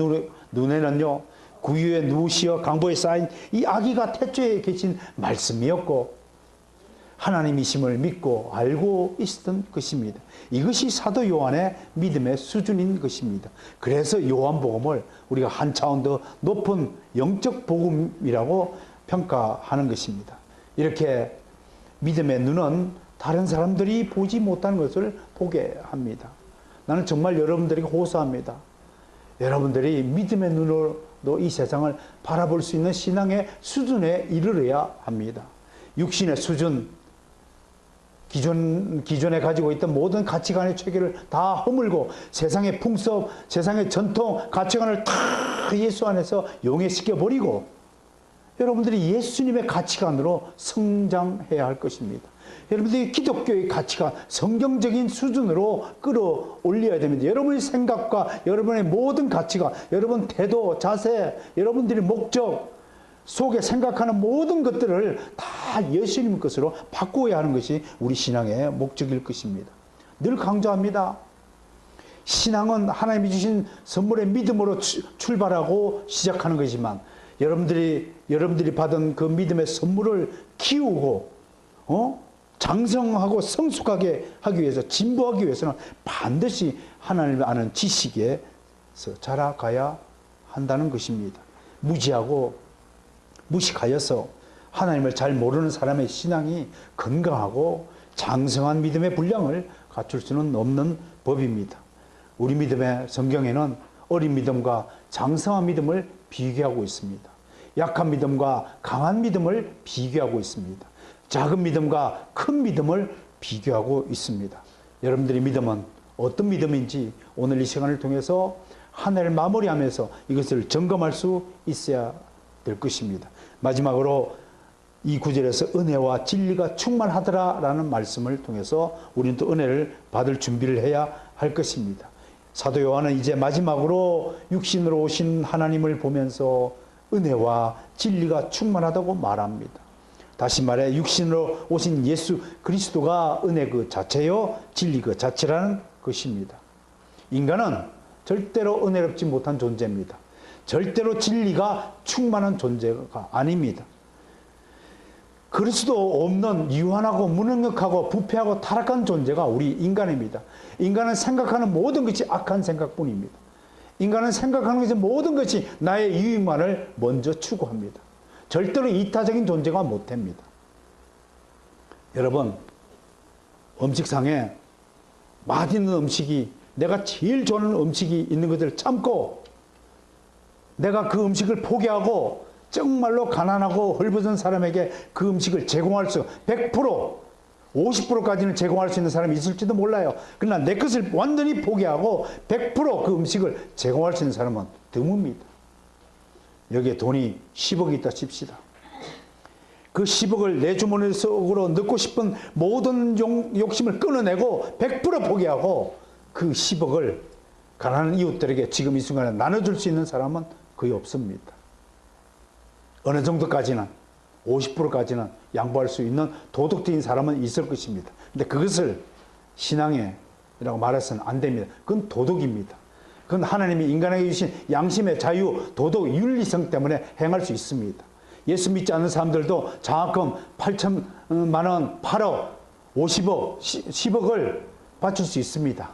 눈에는요, 구유에 누우시어 강보에 쌓인 이 아기가 태초에 계신 말씀이었고 하나님이심을 믿고 알고 있었던 것입니다. 이것이 사도 요한의 믿음의 수준인 것입니다. 그래서 요한복음을 우리가 한 차원 더 높은 영적 복음이라고 평가하는 것입니다. 이렇게 믿음의 눈은 다른 사람들이 보지 못하는 것을 보게 합니다. 나는 정말 여러분들에게 호소합니다. 여러분들이 믿음의 눈으로 이 세상을 바라볼 수 있는 신앙의 수준에 이르러야 합니다. 육신의 수준, 기존에 가지고 있던 모든 가치관의 체계를 다 허물고 세상의 풍습, 세상의 전통, 가치관을 다 예수 안에서 용해시켜버리고 여러분들이 예수님의 가치관으로 성장해야 할 것입니다. 여러분들이 기독교의 가치관, 성경적인 수준으로 끌어올려야 됩니다. 여러분의 생각과 여러분의 모든 가치관, 여러분 태도, 자세, 여러분들의 목적 속에 생각하는 모든 것들을 다 예수님 것으로 바꾸어야 하는 것이 우리 신앙의 목적일 것입니다. 늘 강조합니다. 신앙은 하나님이 주신 선물의 믿음으로 출발하고 시작하는 것이지만 여러분들이 받은 그 믿음의 선물을 키우고 장성하고 성숙하게 하기 위해서, 진보하기 위해서는 반드시 하나님을 아는 지식에서 자라가야 한다는 것입니다. 무식하여서 하나님을 잘 모르는 사람의 신앙이 건강하고 장성한 믿음의 분량을 갖출 수는 없는 법입니다. 우리 믿음의 성경에는 어린 믿음과 장성한 믿음을 비교하고 있습니다. 약한 믿음과 강한 믿음을 비교하고 있습니다. 작은 믿음과 큰 믿음을 비교하고 있습니다. 여러분들의 믿음은 어떤 믿음인지 오늘 이 시간을 통해서 한 해를 마무리하면서 이것을 점검할 수 있어야 될 것입니다. 마지막으로 이 구절에서 은혜와 진리가 충만하더라라는 말씀을 통해서 우리는 또 은혜를 받을 준비를 해야 할 것입니다. 사도 요한은 이제 마지막으로 육신으로 오신 하나님을 보면서 은혜와 진리가 충만하다고 말합니다. 다시 말해 육신으로 오신 예수 그리스도가 은혜 그 자체요, 진리 그 자체라는 것입니다. 인간은 절대로 은혜롭지 못한 존재입니다. 절대로 진리가 충만한 존재가 아닙니다. 그리스도 없는 유한하고 무능력하고 부패하고 타락한 존재가 우리 인간입니다. 인간은 생각하는 모든 것이 악한 생각뿐입니다. 인간은 생각하는 것이 모든 것이 나의 유익만을 먼저 추구합니다. 절대로 이타적인 존재가 못됩니다. 여러분, 음식상에 맛있는 음식이, 내가 제일 좋아하는 음식이 있는 것을 참고 내가 그 음식을 포기하고 정말로 가난하고 헐벗은 사람에게 그 음식을 제공할 수 100%, 50%까지는 제공할 수 있는 사람이 있을지도 몰라요. 그러나 내 것을 완전히 포기하고 100%그 음식을 제공할 수 있는 사람은 드뭅니다. 여기에 돈이 10억이 있다 칩시다. 그 10억을 내 주머니 속으로 넣고 싶은 모든 욕심을 끊어내고 100% 포기하고 그 10억을 가난한 이웃들에게 지금 이 순간에 나눠줄 수 있는 사람은 거의 없습니다. 어느 정도까지는 50%까지는 양보할 수 있는 도덕적인 사람은 있을 것입니다. 근데 그것을 신앙이라고 말해서는 안 됩니다. 그건 도덕입니다. 그건 하나님이 인간에게 주신 양심의 자유, 도덕, 윤리성 때문에 행할 수 있습니다. 예수 믿지 않는 사람들도 장학금 8천만 원, 8억, 50억, 10억을 바칠 수 있습니다.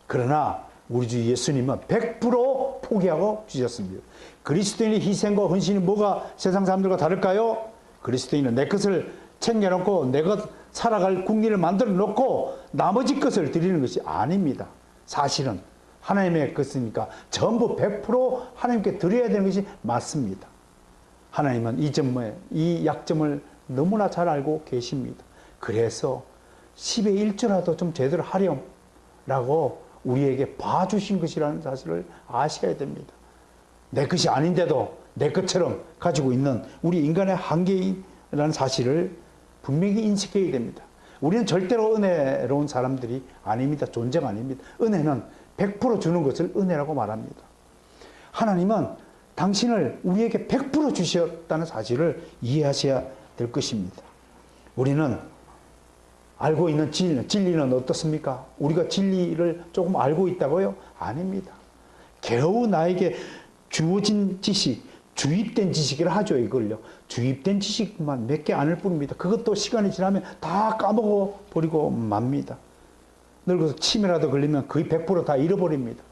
그러나 우리 주 예수님은 100% 포기하고 주셨습니다. 그리스도인의 희생과 헌신이 뭐가 세상 사람들과 다를까요? 그리스도인은 내 것을 챙겨놓고 내 것 살아갈 국리를 만들어 놓고 나머지 것을 드리는 것이 아닙니다. 사실은 하나님의 것이니까 전부 100% 하나님께 드려야 되는 것이 맞습니다. 하나님은 이 약점을 너무나 잘 알고 계십니다. 그래서 10의 1조라도 좀 제대로 하렴라고 우리에게 봐주신 것이라는 사실을 아셔야 됩니다. 내 것이 아닌데도 내 것처럼 가지고 있는 우리 인간의 한계라는 사실을 분명히 인식해야 됩니다. 우리는 절대로 은혜로운 사람들이 아닙니다. 존재가 아닙니다. 은혜는 100% 주는 것을 은혜라고 말합니다. 하나님은 당신을 우리에게 100% 주셨다는 사실을 이해하셔야 될 것입니다. 우리는 알고 있는 진리는 어떻습니까? 우리가 진리를 조금 알고 있다고요? 아닙니다. 겨우 나에게 주어진 지식, 주입된 지식이라 하죠, 이걸요. 주입된 지식만 몇 개 아닐 뿐입니다. 그것도 시간이 지나면 다 까먹어 버리고 맙니다. 늙어서 치매라도 걸리면 거의 100% 다 잃어버립니다.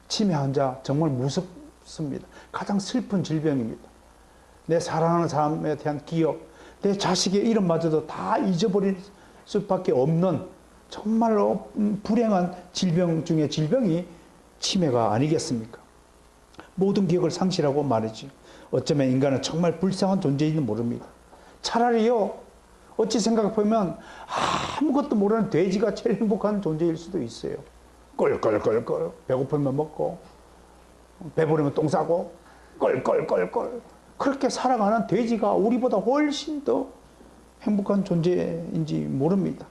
치매 환자 정말 무섭습니다. 가장 슬픈 질병입니다. 내 사랑하는 사람에 대한 기억, 내 자식의 이름마저도 다 잊어버릴 수밖에 없는 정말로 불행한 질병 중에 질병이 치매가 아니겠습니까? 모든 기억을 상실하고 말이지. 어쩌면 인간은 정말 불쌍한 존재인지 모릅니다. 차라리요, 어찌 생각해보면 아무것도 모르는 돼지가 제일 행복한 존재일 수도 있어요. 껄껄껄껄 배고프면 먹고 배부르면 똥 싸고 껄껄껄껄 그렇게 살아가는 돼지가 우리보다 훨씬 더 행복한 존재인지 모릅니다.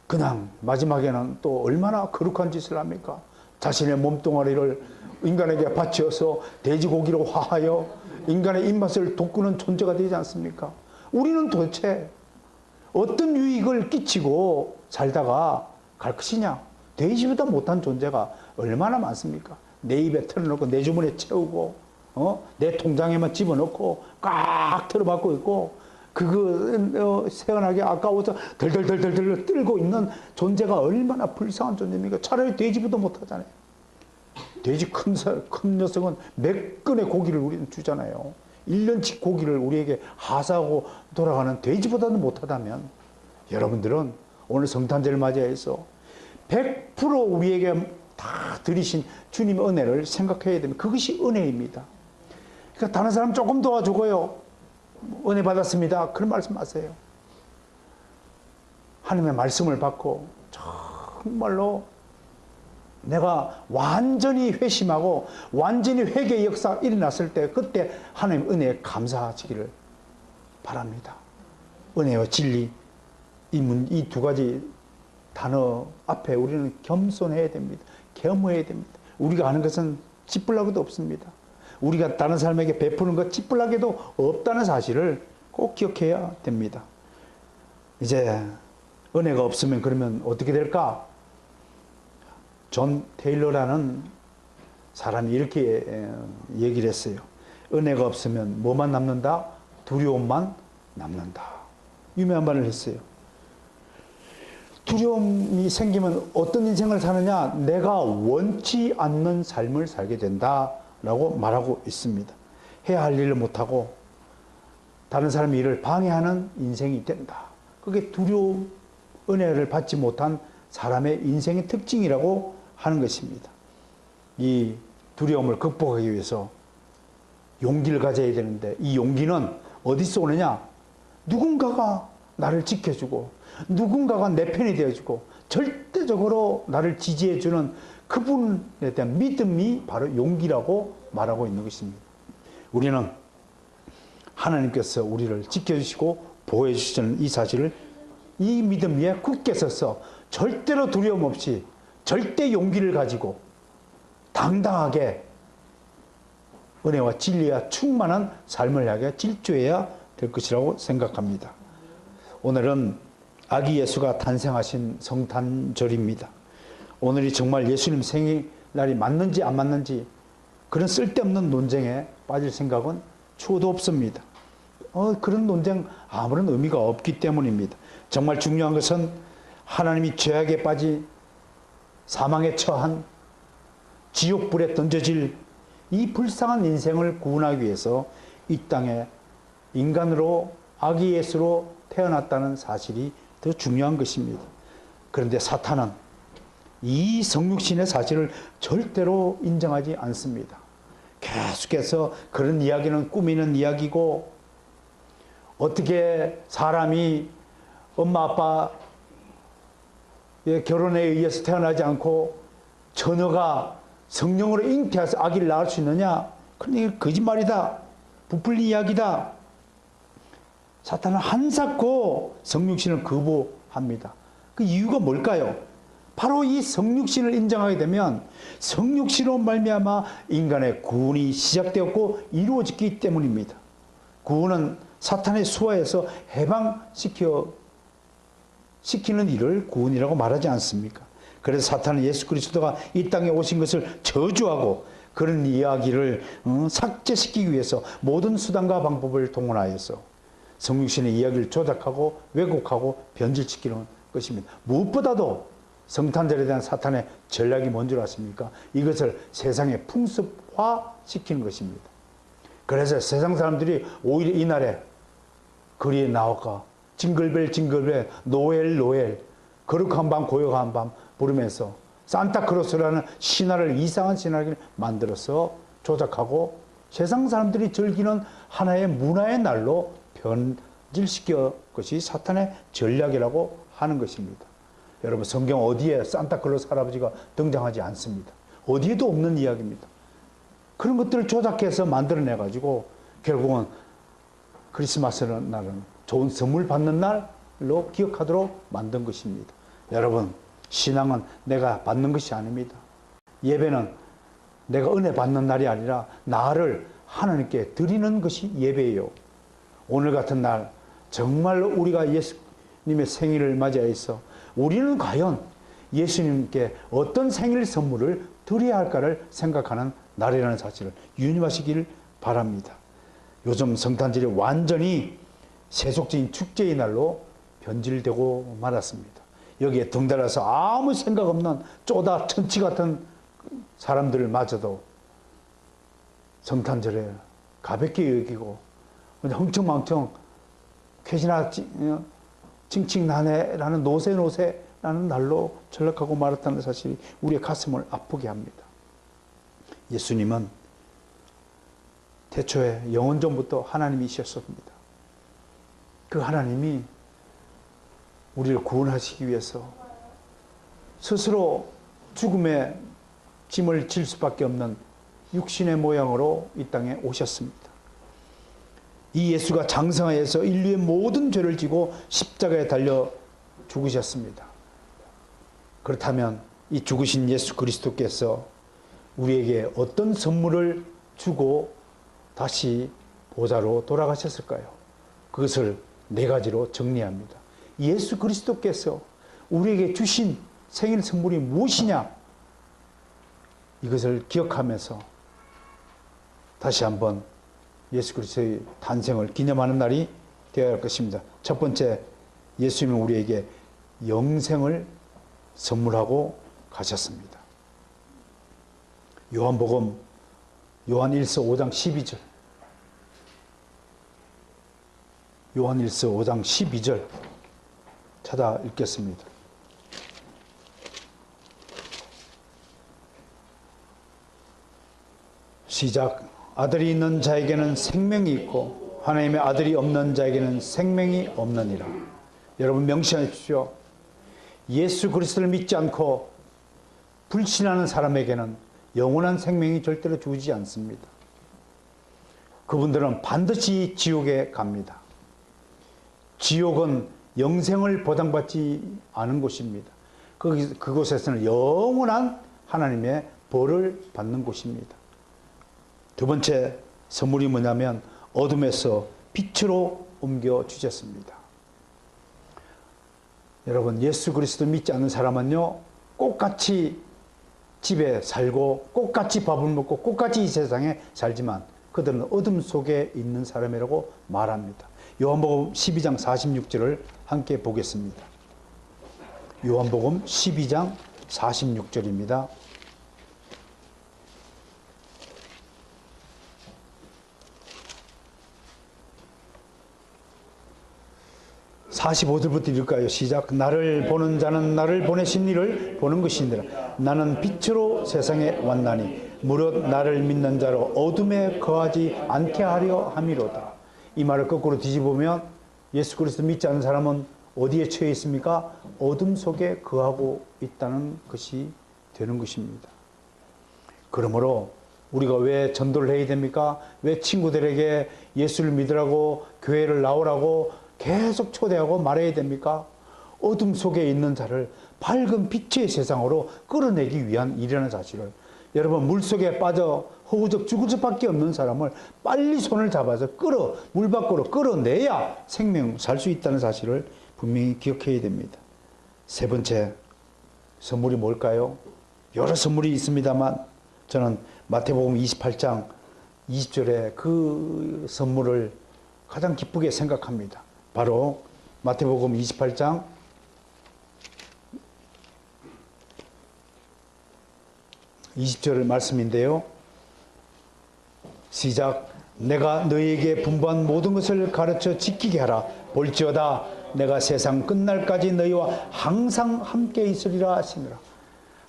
그냥 마지막에는 또 얼마나 거룩한 짓을 합니까? 자신의 몸뚱아리를 인간에게 바치어서 돼지고기로 화하여 인간의 입맛을 돋구는 존재가 되지 않습니까? 우리는 도대체 어떤 유익을 끼치고 살다가 갈 것이냐? 돼지보다 못한 존재가 얼마나 많습니까? 내 입에 털어놓고 내 주머니에 채우고 내 통장에만 집어넣고 꽉 틀어박고 있고 그거 세연하게 아까워서 덜덜덜덜 떨고 있는 존재가 얼마나 불쌍한 존재입니까? 차라리 돼지보다 못하잖아요. 돼지 큰 녀석은 몇 건의 고기를 우리는 주잖아요. 1년치 고기를 우리에게 하사하고 돌아가는 돼지보다는 못하다면 여러분들은 오늘 성탄절을 맞이해서 100% 우리에게 다 드리신 주님의 은혜를 생각해야 됩니다. 그것이 은혜입니다. 그러니까 다른 사람 조금 도와주고요. 은혜 받았습니다. 그런 말씀 하세요. 하나님의 말씀을 받고 정말로 내가 완전히 회심하고 완전히 회개의 역사가 일어났을 때 그때 하나님 은혜에 감사하시기를 바랍니다. 은혜와 진리 이 두 가지 단어 앞에 우리는 겸손해야 됩니다. 겸허해야 됩니다. 우리가 아는 것은 찌뿔나기도 없습니다. 우리가 다른 사람에게 베푸는 것 찌뿔나기도 없다는 사실을 꼭 기억해야 됩니다. 이제 은혜가 없으면 그러면 어떻게 될까? 존 테일러라는 사람이 이렇게 얘기를 했어요. 은혜가 없으면 뭐만 남는다? 두려움만 남는다. 유명한 말을 했어요. 두려움이 생기면 어떤 인생을 사느냐? 내가 원치 않는 삶을 살게 된다라고 말하고 있습니다. 해야 할 일을 못하고 다른 사람의 일을 방해하는 인생이 된다. 그게 두려움, 은혜를 받지 못한 사람의 인생의 특징이라고 하는 것입니다. 이 두려움을 극복하기 위해서 용기를 가져야 되는데 이 용기는 어디서 오느냐? 누군가가 나를 지켜주고 누군가가 내 편이 되어주고 절대적으로 나를 지지해주는 그분에 대한 믿음이 바로 용기라고 말하고 있는 것입니다. 우리는 하나님께서 우리를 지켜주시고 보호해 주시는 이 사실을 이 믿음 위에 굳게 서서 절대로 두려움 없이 절대 용기를 가지고 당당하게 은혜와 진리와 충만한 삶을 향해 질주해야 될 것이라고 생각합니다. 오늘은 아기 예수가 탄생하신 성탄절입니다. 오늘이 정말 예수님 생일날이 맞는지 안 맞는지 그런 쓸데없는 논쟁에 빠질 생각은 추호도 없습니다. 그런 논쟁 아무런 의미가 없기 때문입니다. 정말 중요한 것은 하나님이 죄악에 빠진 사망에 처한 지옥불에 던져질 이 불쌍한 인생을 구원하기 위해서 이 땅에 인간으로 아기 예수로 태어났다는 사실이 더 중요한 것입니다. 그런데 사탄은 이 성육신의 사실을 절대로 인정하지 않습니다. 계속해서 그런 이야기는 꾸미는 이야기고 어떻게 사람이 엄마 아빠의 결혼에 의해서 태어나지 않고 처녀가 성령으로 잉태해서 아기를 낳을 수 있느냐? 그런 얘기 거짓말이다. 부풀린 이야기다. 사탄은 한사코 성육신을 거부합니다. 그 이유가 뭘까요? 바로 이 성육신을 인정하게 되면 성육신으로 말미암아 인간의 구원이 시작되었고 이루어졌기 때문입니다. 구원은 사탄의 수하에서 해방시키는 일을 구원이라고 말하지 않습니까? 그래서 사탄은 예수 그리스도가 이 땅에 오신 것을 저주하고 그런 이야기를 삭제시키기 위해서 모든 수단과 방법을 동원하여서 성육신의 이야기를 조작하고 왜곡하고 변질시키는 것입니다. 무엇보다도 성탄절에 대한 사탄의 전략이 뭔 줄 아십니까? 이것을 세상에 풍습화시키는 것입니다. 그래서 세상 사람들이 오히려 이날에 거리에 나와가 징글벨 징글벨 노엘 노엘 거룩한 밤 고요한 밤 부르면서 산타크로스라는 신화를 이상한 신화를 만들어서 조작하고 세상 사람들이 즐기는 하나의 문화의 날로 변질시켜 것이 사탄의 전략이라고 하는 것입니다. 여러분 성경 어디에 산타클로스 할아버지가 등장하지 않습니다. 어디에도 없는 이야기입니다. 그런 것들을 조작해서 만들어내 가지고 결국은 크리스마스 날은 좋은 선물 받는 날로 기억하도록 만든 것입니다. 여러분 신앙은 내가 받는 것이 아닙니다. 예배는 내가 은혜 받는 날이 아니라 나를 하나님께 드리는 것이 예배예요. 오늘 같은 날 정말로 우리가 예수님의 생일을 맞이해서 우리는 과연 예수님께 어떤 생일 선물을 드려야 할까를 생각하는 날이라는 사실을 유념하시길 바랍니다. 요즘 성탄절이 완전히 세속적인 축제의 날로 변질되고 말았습니다. 여기에 덩달아서 아무 생각 없는 쪼다 천치 같은 사람들마저도 성탄절에 가볍게 여기고 흥청망청 쾌지나 칭칭나네라는 노세노세라는 날로 전락하고 말았다는 사실이 우리의 가슴을 아프게 합니다. 예수님은 태초에 영원전부터 하나님이셨습니다. 그 하나님이 우리를 구원하시기 위해서 스스로 죽음의 짐을 질 수밖에 없는 육신의 모양으로 이 땅에 오셨습니다. 이 예수가 장성하여서 인류의 모든 죄를 지고 십자가에 달려 죽으셨습니다. 그렇다면 이 죽으신 예수 그리스도께서 우리에게 어떤 선물을 주고 다시 보좌로 돌아가셨을까요? 그것을 네 가지로 정리합니다. 예수 그리스도께서 우리에게 주신 생일 선물이 무엇이냐? 이것을 기억하면서 다시 한번 예수 그리스도의 탄생을 기념하는 날이 되어야 할 것입니다. 첫 번째, 예수님은 우리에게 영생을 선물하고 가셨습니다. 요한복음 요한 1서 5장 12절 요한 1서 5장 12절 찾아 읽겠습니다. 시작. 아들이 있는 자에게는 생명이 있고 하나님의 아들이 없는 자에게는 생명이 없느니라. 여러분 명심하십시오. 예수 그리스도를 믿지 않고 불신하는 사람에게는 영원한 생명이 절대로 주지 않습니다. 그분들은 반드시 지옥에 갑니다. 지옥은 영생을 보장받지 않은 곳입니다. 그곳에서는 영원한 하나님의 벌을 받는 곳입니다. 두 번째 선물이 뭐냐면 어둠에서 빛으로 옮겨 주셨습니다. 여러분 예수 그리스도 믿지 않는 사람은요 똑같이 집에 살고 똑같이 밥을 먹고 똑같이 이 세상에 살지만 그들은 어둠 속에 있는 사람이라고 말합니다. 요한복음 12장 46절을 함께 보겠습니다. 요한복음 12장 46절입니다. 45절부터 읽을까요? 시작. 나를 보는 자는 나를 보내신 이를 보는 것이니라. 나는 빛으로 세상에 왔나니 무릇 나를 믿는 자로 어둠에 거하지 않게 하려 함이로다. 이 말을 거꾸로 뒤집으면 예수 그리스도 믿지 않는 사람은 어디에 처해 있습니까? 어둠 속에 거하고 있다는 것이 되는 것입니다. 그러므로 우리가 왜 전도를 해야 됩니까? 왜 친구들에게 예수를 믿으라고 교회를 나오라고 계속 초대하고 말해야 됩니까? 어둠 속에 있는 자를 밝은 빛의 세상으로 끌어내기 위한 일이라는 사실을, 여러분, 물속에 빠져 허우적 죽을 수밖에 없는 사람을 빨리 손을 잡아서 물 밖으로 끌어내야 생명 살 수 있다는 사실을 분명히 기억해야 됩니다. 세 번째 선물이 뭘까요? 여러 선물이 있습니다만 저는 마태복음 28장 20절에 그 선물을 가장 기쁘게 생각합니다. 바로 마태복음 28장 20절 말씀인데요. 시작. 내가 너희에게 분부한 모든 것을 가르쳐 지키게 하라. 볼지어다 내가 세상 끝날까지 너희와 항상 함께 있으리라 하시니라.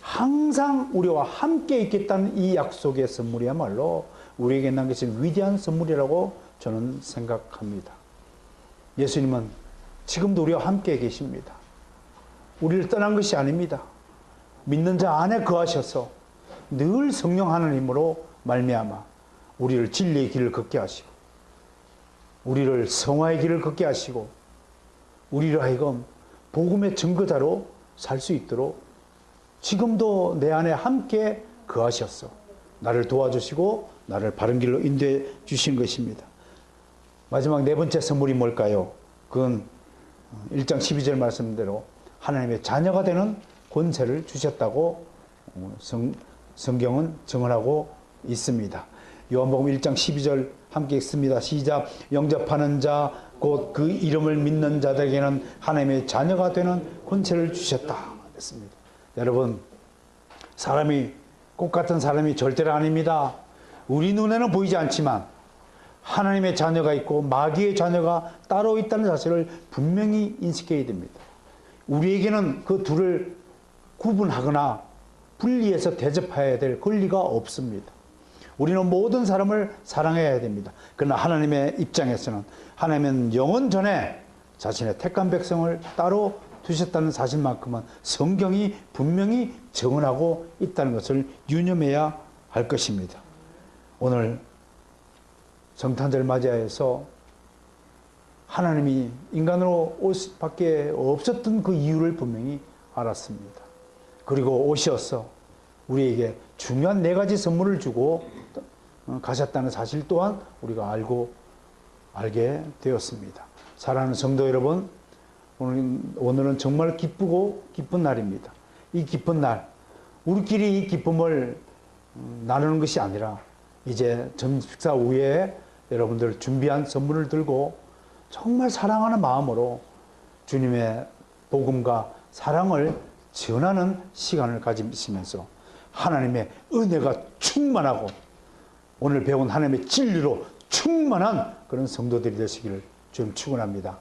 항상 우리와 함께 있겠다는 이 약속의 선물이야말로 우리에게 남기신 위대한 선물이라고 저는 생각합니다. 예수님은 지금도 우리와 함께 계십니다. 우리를 떠난 것이 아닙니다. 믿는 자 안에 거하셔서 늘 성령 하나님으로 말미암아 우리를 진리의 길을 걷게 하시고 우리를 성화의 길을 걷게 하시고 우리를 하여금 복음의 증거자로 살 수 있도록 지금도 내 안에 함께 거하셔서 나를 도와주시고 나를 바른 길로 인도해 주신 것입니다. 마지막 네 번째 선물이 뭘까요? 그건 1장 12절 말씀대로 하나님의 자녀가 되는 권세를 주셨다고 성경은 증언하고 있습니다. 요한복음 1장 12절 함께 읽습니다. 시작. 영접하는 자 곧 그 이름을 믿는 자들에게는 하나님의 자녀가 되는 권세를 주셨다 했습니다. 여러분, 사람이 꽃 같은 사람이 절대로 아닙니다. 우리 눈에는 보이지 않지만 하나님의 자녀가 있고 마귀의 자녀가 따로 있다는 사실을 분명히 인식해야 됩니다. 우리에게는 그 둘을 구분하거나 분리해서 대접해야 될 권리가 없습니다. 우리는 모든 사람을 사랑해야 됩니다. 그러나 하나님의 입장에서는 하나님은 영원 전에 자신의 택한 백성을 따로 두셨다는 사실만큼은 성경이 분명히 증언하고 있다는 것을 유념해야 할 것입니다. 오늘 성탄절 맞이하여서 하나님이 인간으로 올 수밖에 없었던 그 이유를 분명히 알았습니다. 그리고 오셔서 우리에게 중요한 네 가지 선물을 주고 가셨다는 사실 또한 우리가 알게 되었습니다. 사랑하는 성도 여러분, 오늘은 정말 기쁘고 기쁜 날입니다. 이 기쁜 날, 우리끼리 이 기쁨을 나누는 것이 아니라 이제 점심 식사 후에 여러분들 준비한 선물을 들고 정말 사랑하는 마음으로 주님의 복음과 사랑을 전하는 시간을 가지시면서 하나님의 은혜가 충만하고 오늘 배운 하나님의 진리로 충만한 그런 성도들이 되시기를 주님 축원합니다.